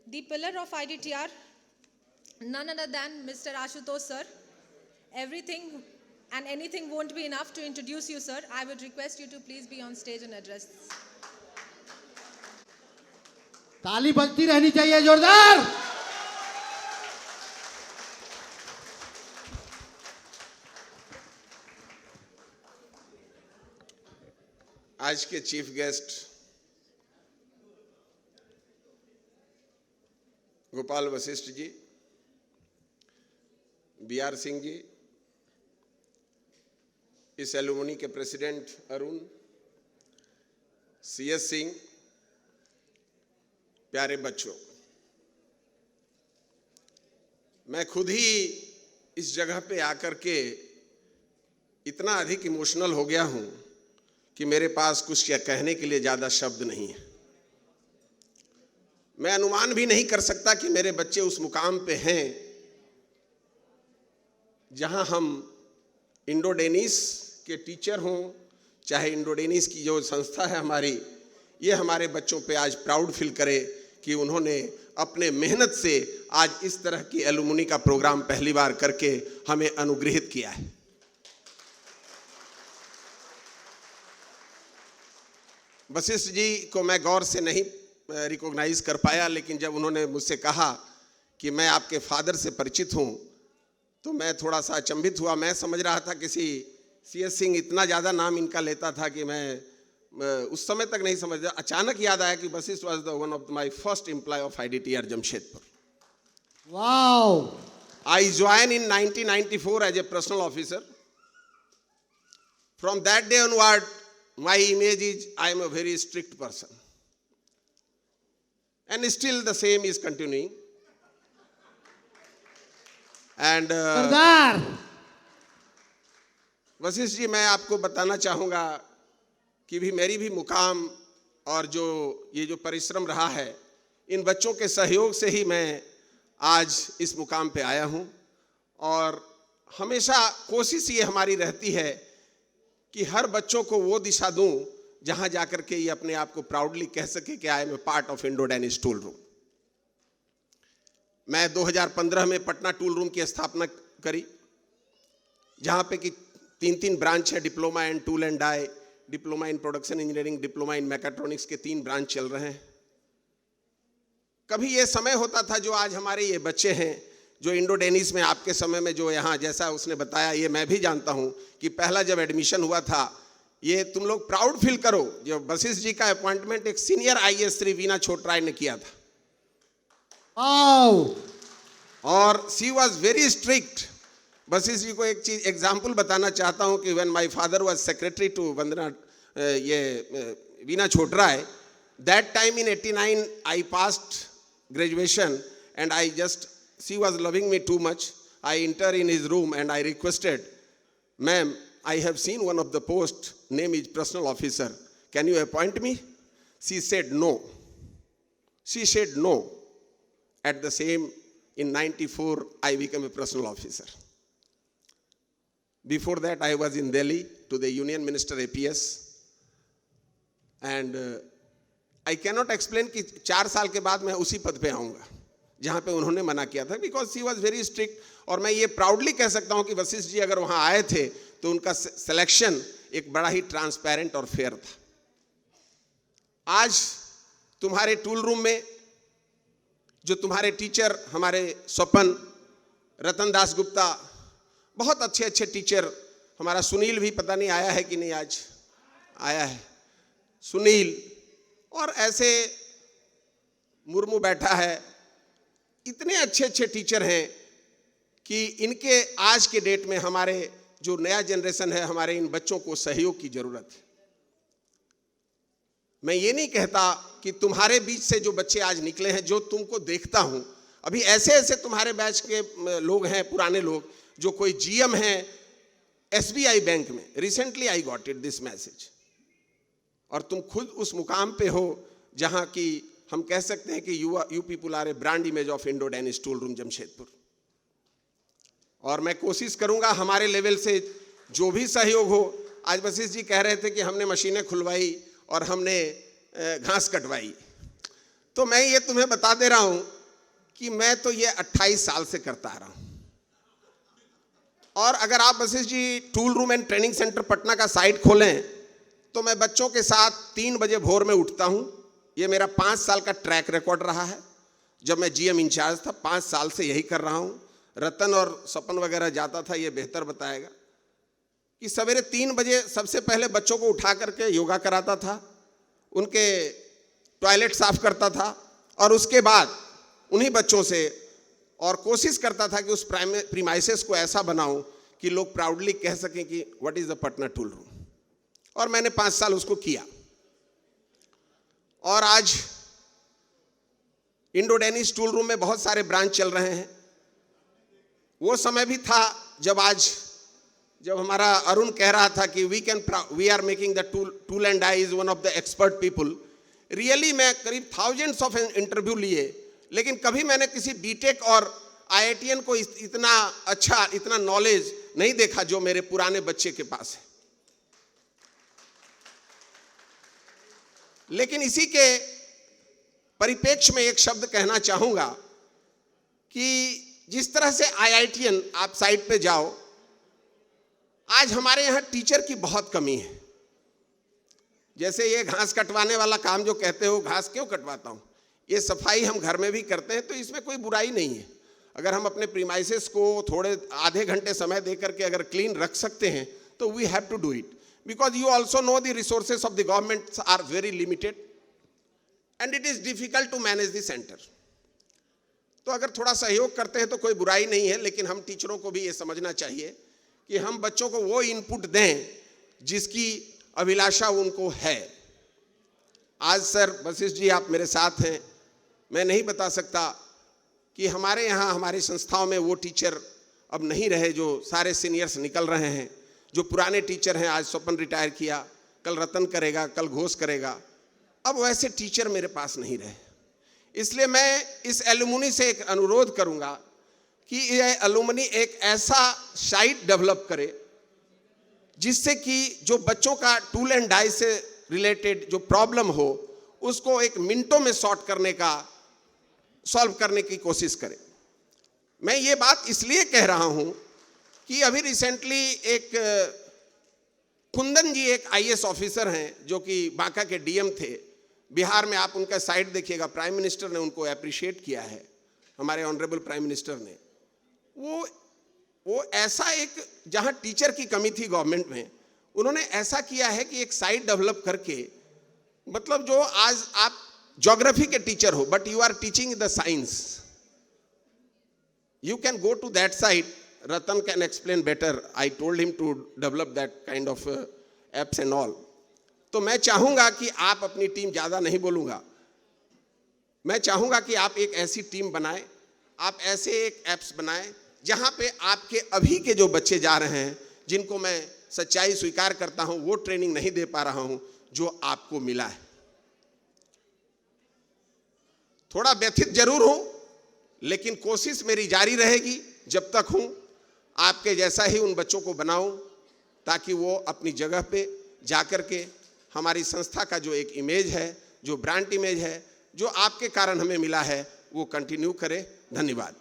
the pillar of IDTR, none other than Mr. Ashutosh sir. Everything and anything won't be enough to introduce you, sir. I would request you to please be on stage and address. ताली बजती रहनी चाहिए जोरदार। आज के chief guest Gopal Vashishtha ji, BR Singh ji, इस alumni के president Arun, CS Singh, प्यारे बच्चों, मैं खुद ही इस जगह पे आकर के इतना अधिक इमोशनल हो गया हूं कि मेरे पास कुछ कहने के लिए ज़्यादा शब्द नहीं है। मैं अनुमान भी नहीं कर सकता कि मेरे बच्चे उस मुकाम पे हैं जहां हम इंडोडेनिस के टीचर हों, चाहे इंडोडेनिस की जो संस्था है हमारी, ये हमारे बच्चों पे आज प्राउड फील करे कि उन्होंने अपने मेहनत से आज इस तरह की एलुमनी का प्रोग्राम पहली बार करके हमें अनुग्रहित किया है। वशिष्ठ जी को मैं गौर से नहीं रिकॉग्नाइज कर पाया, लेकिन जब उन्होंने मुझसे कहा कि मैं आपके फादर से परिचित हूं तो मैं थोड़ा सा अचंभित हुआ। मैं समझ रहा था किसी CS सिंह, इतना ज़्यादा नाम इनका लेता था कि मैं उस समय तक नहीं समझ। अचानक याद आया कि Vashishtha was the one of my first employ of IDTR Jamshedpur. Wow! I joined in 1994 as a personal officer. From that day onward, my image is I am a very strict person. And still the same is continuing. And जोरदार। वशिष्ठ जी, मैं आपको बताना चाहूँगा कि मेरी भी मुकाम और ये जो परिश्रम रहा है, इन बच्चों के सहयोग से ही मैं आज इस मुकाम पे आया हूँ। और हमेशा कोशिश ये हमारी रहती है कि हर बच्चों को वो दिशा दूं जहां जाकर के ये अपने आप को प्राउडली कह सके कि I am a part of Indo Danish tool room. मैं 2015 में पटना टूल रूम की स्थापना करी, जहां पे कि 3 ब्रांच है, diploma in tool and die, diploma in production engineering, diploma in mechatronics के 3 ब्रांच चल रहे हैं। कभी ये समय होता था जो आज हमारे ये बच्चे हैं, जो इंडोडेनिस में आपके समय में जो यहाँ जैसा उसने बताया, ये मैं भी जानता हूँ कि पहला जब एडमिशन हुआ था, ये तुम लोग प्राउड फील करो, जो वशिष्ठ जी का अपॉइंटमेंट एक सीनियर IAS श्री वीना छोटराय ने किया था। और she was very strict. Vashishtha ji को एक चीज एग्जाम्पल बताना चाहता हूँ कि when my father was secretary to Vandana Veena Chhotray, that time in 89 I passed graduation and she was loving me too much. I entered in his room and I requested, ma'am, I have seen one of the post, name is personal officer. Can you appoint me? She said no. She said no. At the same, in 94, I became a personal officer. Before that, I was in Delhi to the Union Minister APS. And I cannot explain कि 4 साल के बाद मैं उसी पद पे आऊँगा जहाँ पे उन्होंने मना किया था, because she was very strict. और मैं ये प्राउडली कह सकता हूँ कि वशिष्ठ जी अगर वहाँ आए थे तो उनका सिलेक्शन एक बड़ा ही ट्रांसपेरेंट और फेयर था। आज तुम्हारे टूल रूम में जो तुम्हारे टीचर, हमारे स्वपन, रतन दास गुप्ता, बहुत अच्छे अच्छे टीचर, हमारा सुनील भी पता नहीं आया है कि नहीं, आज आया है सुनील, और ऐसे मुर्मू बैठा है, इतने अच्छे अच्छे टीचर हैं कि इनके आज के डेट में हमारे जो नया जनरेशन है, हमारे इन बच्चों को सहयोग की जरूरत है। मैं ये नहीं कहता कि तुम्हारे बीच से जो बच्चे आज निकले हैं, जो तुमको देखता हूं, अभी ऐसे ऐसे तुम्हारे बैच के लोग हैं, पुराने लोग, जो कोई GM हैं SBI बैंक में। Recently I got it this message. और तुम खुद उस मुकाम पे हो जहां की हम कह सकते हैं कि you people are a brand image of Indo Danish tool room Jamshedpur. और मैं कोशिश करूंगा हमारे लेवल से जो भी सहयोग हो। आज वशिष्ठ जी कह रहे थे कि हमने मशीनें खुलवाई और हमने घास कटवाई, तो मैं ये तुम्हें बता दे रहा हूं कि मैं तो ये 28 साल से करता आ रहा हूं, और अगर आप Vashishtha ji tool room and training centre Patna का साइट खोलें तो मैं बच्चों के साथ 3 बजे भोर में उठता हूं। ये मेरा 5 साल का ट्रैक रिकॉर्ड रहा है। जब मैं जीएम इंचार्ज था 5 साल से यही कर रहा हूं। रतन और सपन वगैरह जाता था, ये बेहतर बताएगा कि सवेरे 3 बजे सबसे पहले बच्चों को उठा करके योगा कराता था, उनके टॉयलेट साफ करता था, और उसके बाद उन्हीं बच्चों से और कोशिश करता था कि उस प्रीमाइसेस को ऐसा बनाऊं कि लोग प्राउडली कह सकें कि what is the Patna tool room. और मैंने 5 साल उसको किया। और आज इंडो डेनिश टूल रूम में बहुत सारे ब्रांच चल रहे हैं। वो समय भी था जब हमारा अरुण कह रहा था कि we are making the tool and die is one of the expert people. Really मैं करीब थाउजेंड्स ऑफ इंटरव्यू लिए, लेकिन कभी मैंने किसी बीटेक और आईआईटीएन को इतना अच्छा, इतना नॉलेज नहीं देखा जो मेरे पुराने बच्चे के पास है। लेकिन इसी के परिप्रेक्ष्य में एक शब्द कहना चाहूंगा कि जिस तरह से आईआईटीएन, आप साइट पे जाओ, आज हमारे यहां टीचर की बहुत कमी है। जैसे ये घास कटवाने वाला काम जो कहते हो, घास क्यों कटवाता हूं, ये सफाई हम घर में भी करते हैं, तो इसमें कोई बुराई नहीं है। अगर हम अपने प्रीमाइसेस को थोड़े आधे घंटे समय दे करके अगर क्लीन रख सकते हैं तो we have to do it, because you also know the resources of the government are very limited and it is difficult to manage the center. तो अगर थोड़ा सहयोग करते हैं तो कोई बुराई नहीं है, लेकिन हम टीचरों को भी ये समझना चाहिए कि हम बच्चों को वो इनपुट दें जिसकी अभिलाषा उनको है। आज सर वशिष्ठ जी आप मेरे साथ हैं, मैं नहीं बता सकता कि हमारे यहाँ हमारी संस्थाओं में वो टीचर अब नहीं रहे जो सारे सीनियर्स निकल रहे हैं। जो पुराने टीचर हैं, आज स्वपन रिटायर किया, कल रतन करेगा, कल घोष करेगा, अब वैसे टीचर मेरे पास नहीं रहे। इसलिए मैं इस एलुमनी से एक अनुरोध करूंगा कि यह एलुमनी एक ऐसा साइट डेवलप करे जिससे कि जो बच्चों का टूल एंड डाई से रिलेटेड जो प्रॉब्लम हो उसको एक मिनटों में सॉल्व करने की कोशिश करे। मैं ये बात इसलिए कह रहा हूं कि अभी रिसेंटली एक कुंदन जी एक आईएएस ऑफिसर हैं जो कि बांका के डीएम थे। बिहार में आप उनका साइट देखिएगा, प्राइम मिनिस्टर ने उनको अप्रिशिएट किया है, हमारे ऑनरेबल प्राइम मिनिस्टर ने। वो ऐसा एक, जहां टीचर की कमी थी गवर्नमेंट में, उन्होंने ऐसा किया है कि एक साइट डेवलप करके, मतलब जो आज आप ज्योग्राफी के टीचर हो but you are teaching the science, you can go to that site. Ratan can explain better. I told him to develop that kind of apps and all. तो मैं चाहूंगा कि आप अपनी टीम, ज़्यादा नहीं बोलूंगा, मैं चाहूंगा कि आप एक ऐसी टीम बनाएं, आप ऐसे एक ऐप्स बनाएं जहां पे आपके अभी के जो बच्चे जा रहे हैं, जिनको मैं सच्चाई स्वीकार करता हूं वो ट्रेनिंग नहीं दे पा रहा हूं जो आपको मिला है। थोड़ा व्यथित जरूर हूं, लेकिन कोशिश मेरी जारी रहेगी जब तक हूं, आपके जैसा ही उन बच्चों को बनाऊं ताकि वो अपनी जगह पे जाकर के हमारी संस्था का जो एक इमेज है, जो ब्रांड इमेज है, जो आपके कारण हमें मिला है, वो कंटिन्यू करें। धन्यवाद।